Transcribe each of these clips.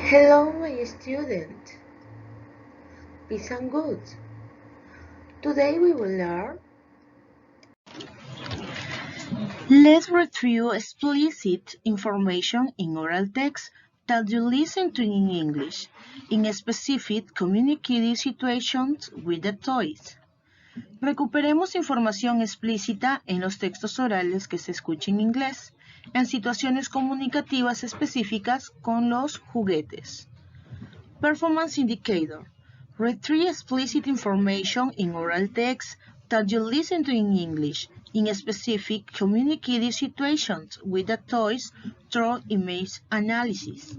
Hello, my student. Peace and good. Today we will learn. Let's review explicit information in oral text that you listen to in English in specific communicating situations with the toys. Recuperemos información explícita en los textos orales que se escuchan en inglés en situaciones comunicativas específicas con los juguetes. Performance indicator. Retrieve explicit information in oral text that you listen to in English in specific communicative situations with the toys through image analysis.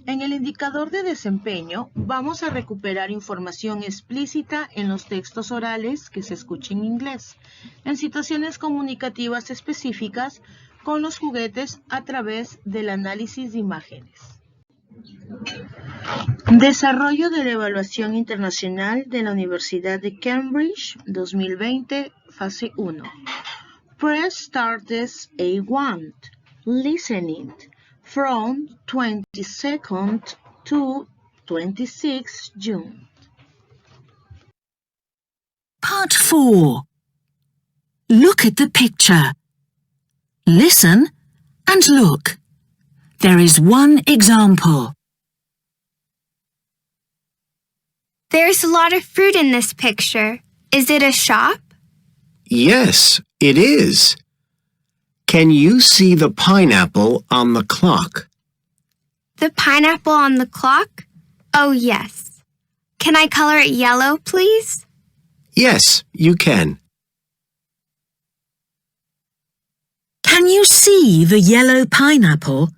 En el indicador de desempeño vamos a recuperar información explícita en los textos orales que se escuchen en inglés en situaciones comunicativas específicas con los juguetes a través del análisis de imágenes. Desarrollo de la Evaluación Internacional de la Universidad de Cambridge 2020, fase 1. Press Start A1. Listening from 22nd to 26 June. Part 4. Look at the picture. Listen and look. There is one example. There's a lot of fruit in this picture. Is it a shop? Yes, it is. Can you see the pineapple on the clock? The pineapple on the clock? Oh, yes. Can I color it yellow, please? Yes, you can. Can you see the yellow pineapple?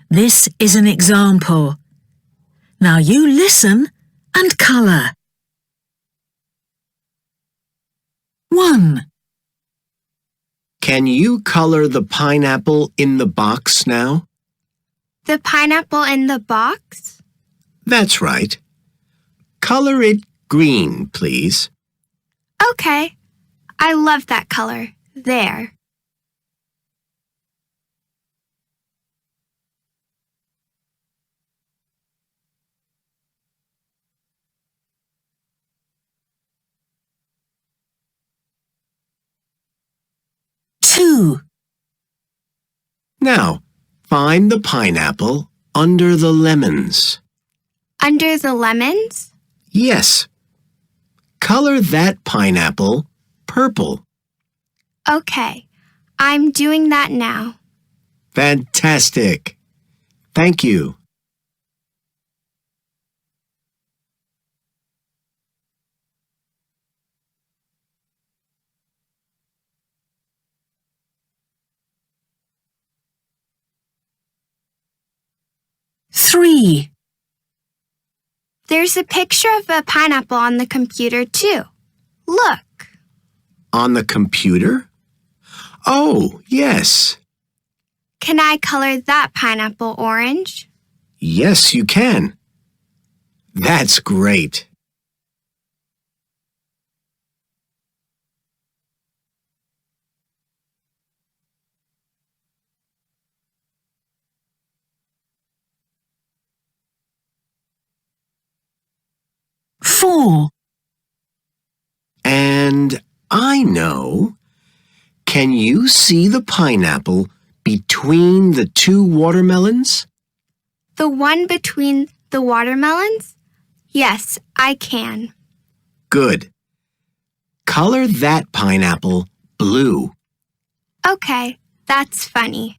This is an example. Now you listen and colour. 1. Can you color the pineapple in the box now? The pineapple in the box? That's right. Color it green, please. Okay. I love that color. There. Now, find the pineapple under the lemons. Under the lemons? Yes. Color that pineapple purple. Okay. I'm doing that now. Fantastic. Thank you. Three. There's a picture of a pineapple on the computer, too. Look. On the computer? Oh, yes. Can I color that pineapple orange? Yes, you can. That's great. Four. And I know. Can you see the pineapple between the two watermelons? The one between the watermelons? Yes, I can. Good. Color that pineapple blue. Okay, that's funny.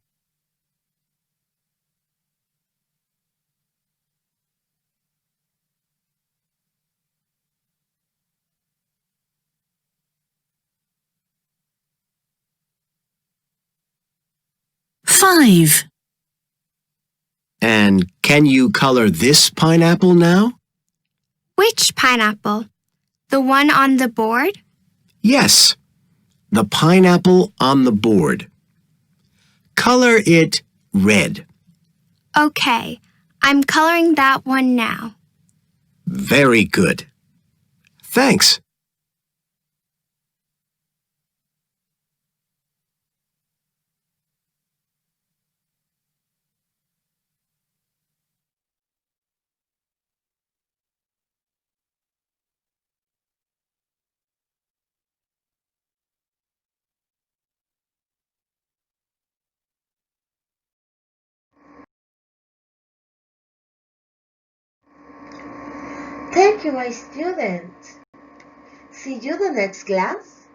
Five. And can you color this pineapple now? Which pineapple? The one on the board? Yes, the pineapple on the board. Color it red. Okay, I'm coloring that one now. Very good. Thanks. Thank you, my students. See you the next class.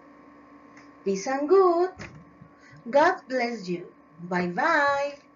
Peace and good. God bless you. Bye-bye.